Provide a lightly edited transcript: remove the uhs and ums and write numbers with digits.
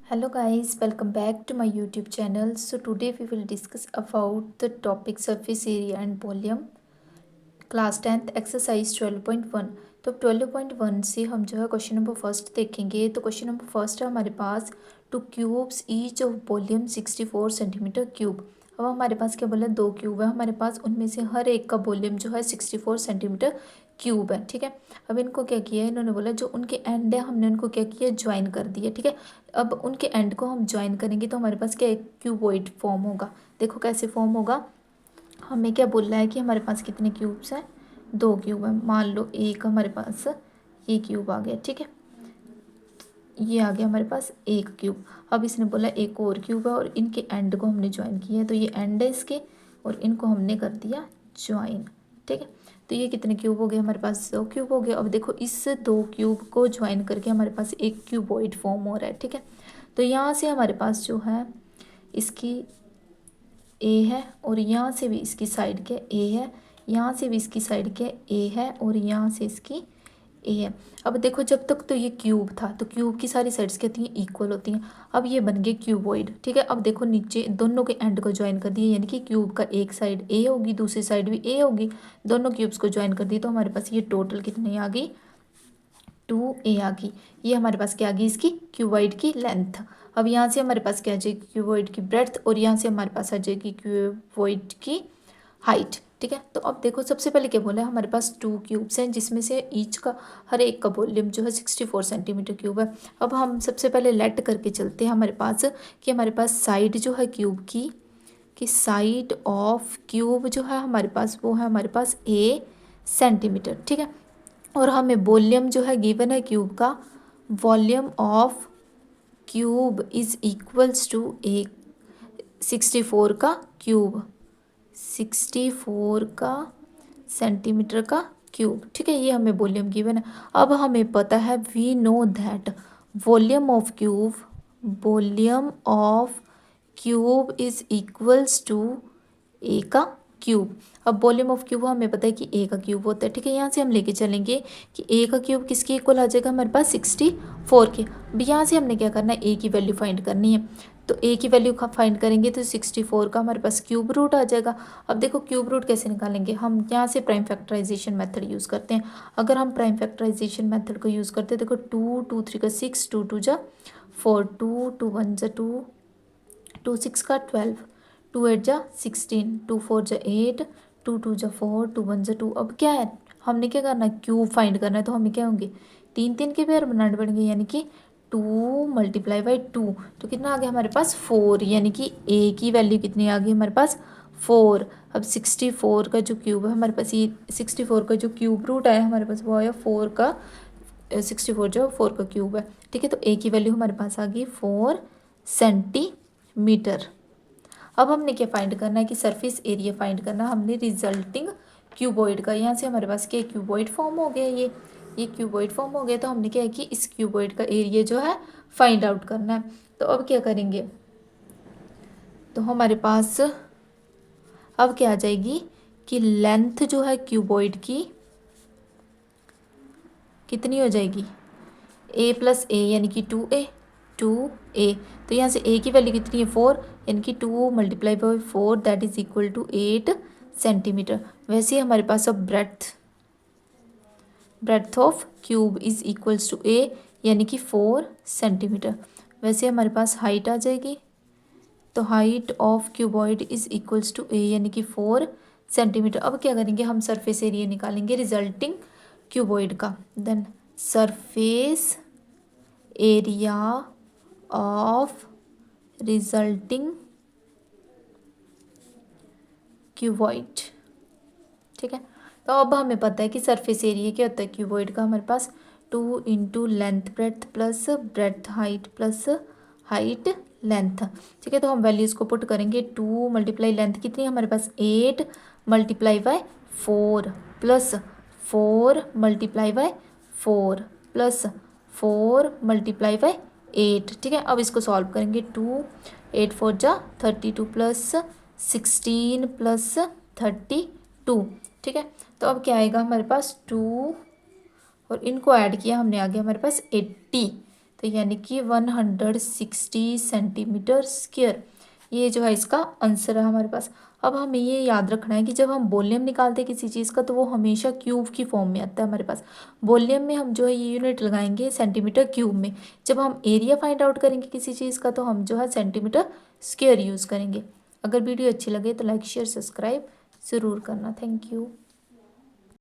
Hello guys, welcome back to my YouTube channel. So today we will discuss about the topic surface area and volume class 10th exercise 12.1। तो 12.1 से हम जो है question number first देखेंगे। तो question number first है हमारे पास two cubes each of volume 64 centimetre cube. अब हमारे पास क्या बोला, दो क्यूब है हमारे पास, उनमें से हर एक का वॉल्यूम जो है 64 सेंटीमीटर क्यूब है। ठीक है, अब इनको क्या किया है, इन्होंने बोला जो उनके एंड है हमने उनको क्या किया, ज्वाइन कर दिया। ठीक है, अब उनके एंड को हम ज्वाइन करेंगे तो हमारे पास क्या एक क्यूबॉइड फॉर्म होगा। देखो कैसे फॉर्म होगा, हमें क्या बोल रहा है कि हमारे पास कितने क्यूब्स हैं, दो क्यूब है। मान लो एक हमारे पास ये क्यूब आ गया। ठीक है, ये आ गया हमारे पास एक क्यूब। अब इसने बोला एक और क्यूब है और इनके एंड को हमने ज्वाइन किया है, तो ये एंड है इसके और इनको हमने कर दिया ज्वाइन। ठीक है, तो ये कितने क्यूब हो गए, हमारे पास दो क्यूब हो गए। अब देखो इस दो क्यूब को ज्वाइन करके हमारे पास एक क्यूबॉइड फॉर्म हो रहा है। ठीक है, तो यहाँ से हमारे पास जो है इसकी ए है और यहाँ से भी इसकी साइड के ए है, यहाँ से भी इसकी साइड के ए है और यहाँ से इसकी ए है। अब देखो जब तक तो ये क्यूब था तो क्यूब की सारी साइड्स क्या होती हैं, इक्वल होती हैं। अब ये बन गए क्यूबॉइड। ठीक है, अब देखो नीचे दोनों के एंड को ज्वाइन कर दिए, यानी कि क्यूब का एक साइड ए होगी दूसरी साइड भी ए होगी, दोनों क्यूब्स को ज्वाइन कर दिए तो हमारे पास ये टोटल कितनी आ गई, 2a आ गई। ये हमारे पास क्या आ गई, इसकी क्यूबॉइड की लेंथ। अब यहाँ से हमारे पास क्या आ जाएगी, क्यूबॉइड की ब्रेड्थ, और यहाँ से हमारे पास आ जाएगी क्यूबॉइड की हाइट। ठीक है, तो अब देखो सबसे पहले क्या बोला है, हमारे पास टू क्यूब्स हैं जिसमें से ईच का हर एक का वॉल्यूम जो है 64 सेंटीमीटर क्यूब है। अब हम सबसे पहले लेट करके चलते हैं हमारे पास कि हमारे पास साइड जो है क्यूब की, कि साइड ऑफ क्यूब जो है हमारे पास वो है हमारे पास ए सेंटीमीटर। ठीक है, और हमें वॉल्यूम जो है गिवन है क्यूब का, volume of cube is equals to a 64 का क्यूब, 64 का सेंटीमीटर का क्यूब। ठीक है, ये हमें वॉल्यूम गिवन है। अब हमें पता है we know that volume of cube, volume of cube is equals to a का क्यूब। अब वॉल्यूम ऑफ क्यूब हमें पता है कि ए का क्यूब होता है। ठीक है, यहाँ से हम लेके चलेंगे कि ए का क्यूब किसके इक्वल आ जाएगा, हमारे पास 64 के। अब यहाँ से हमने क्या करना है, ए की वैल्यू फाइंड करनी है। तो ए की वैल्यू फाइंड करेंगे तो 64 का हमारे पास क्यूब रूट आ जाएगा। अब देखो क्यूब रूट कैसे निकालेंगे, हम यहाँ से प्राइम फैक्टराइजेशन मेथड यूज़ करते हैं। अगर हम प्राइम फैक्टराइजेशन मेथड को यूज़ करते हैं, देखो 2 2 3 का 6, 2 2 जा 4, 2 2 1 जा 2, 2 6 का 12, 2 8 जा 16, 2 4 जा 8, 2 2 जा 4, 2 1 जा 2। अब क्या है, हमने क्या करना है, क्यूब फाइंड करना है, तो हमें क्या होंगे, तीन तीन के पेयर बनाने पड़ेंगे, यानी कि 2 मल्टीप्लाई बाई 2, तो कितना आ गया हमारे पास 4, यानी कि ए की वैल्यू कितनी आ गई हमारे पास 4। अब 64 का जो क्यूब है हमारे पास, ये 64 का जो क्यूब रूट आया हमारे पास वो आया 4 का, 64 जो 4 का क्यूब है। ठीक है, तो ए की वैल्यू हमारे पास आ गई 4 सेंटीमीटर। अब हमने क्या फाइंड करना है कि सरफेस एरिया फाइंड करना है हमने रिजल्टिंग क्यूबॉइड का। यहाँ से हमारे पास क्या क्यूबॉइड फॉर्म हो गया, ये क्यूबॉइड फॉर्म हो गया। तो हमने क्या है कि इस क्यूबॉइड का एरिया जो है फाइंड आउट करना है। तो अब क्या करेंगे, तो हमारे पास अब क्या आ जाएगी कि लेंथ जो है क्यूबॉइड की कितनी हो जाएगी, ए प्लस ए यानी कि 2a, 2a। तो यहाँ से a की वैल्यू कितनी है 4, यानी कि 2 multiply by 4 that is equal to 8 centimetre. वैसे ही हमारे पास अब breadth of cube is equals to a, यानी कि 4 सेंटीमीटर। वैसे हमारे पास हाइट आ जाएगी, तो height of cuboid is equals to a, यानी कि 4 सेंटीमीटर। अब क्या करेंगे, हम सरफेस एरिया निकालेंगे रिजल्टिंग क्यूबॉइड का। Then surface area of resulting cuboid. ठीक है, तो अब हमें पता है कि सरफेस एरिया क्या होता है क्यूबॉइड का, हमारे पास 2 into length breadth plus breadth height plus height length. ठीक है, तो हम वैल्यूज़ को पुट करेंगे, 2 मल्टीप्लाई लेंथ कितनी है हमारे पास 8 multiply by 4 plus 4 multiply by 4 plus 4 multiply by 8। ठीक है, अब इसको सॉल्व करेंगे, 2 8 4 जा 32 प्लस 16 प्लस 32। ठीक है, तो अब क्या आएगा हमारे पास 2 और इनको ऐड किया हमने, आ गया हमारे पास 80। तो यानी कि 160 सेंटीमीटर स्क्वेयर। ये जो है इसका आंसर है हमारे पास। अब हमें ये याद रखना है कि जब हम वॉल्यूम निकालते हैं किसी चीज़ का तो वो हमेशा क्यूब की फॉर्म में आता है हमारे पास। वॉल्यूम में हम जो है ये यूनिट लगाएंगे सेंटीमीटर क्यूब में। जब हम एरिया फाइंड आउट करेंगे किसी चीज़ का तो हम जो है सेंटीमीटर स्क्वेयर यूज़ करेंगे। अगर वीडियो अच्छी लगे तो लाइक शेयर सब्सक्राइब ज़रूर करना। Thank you.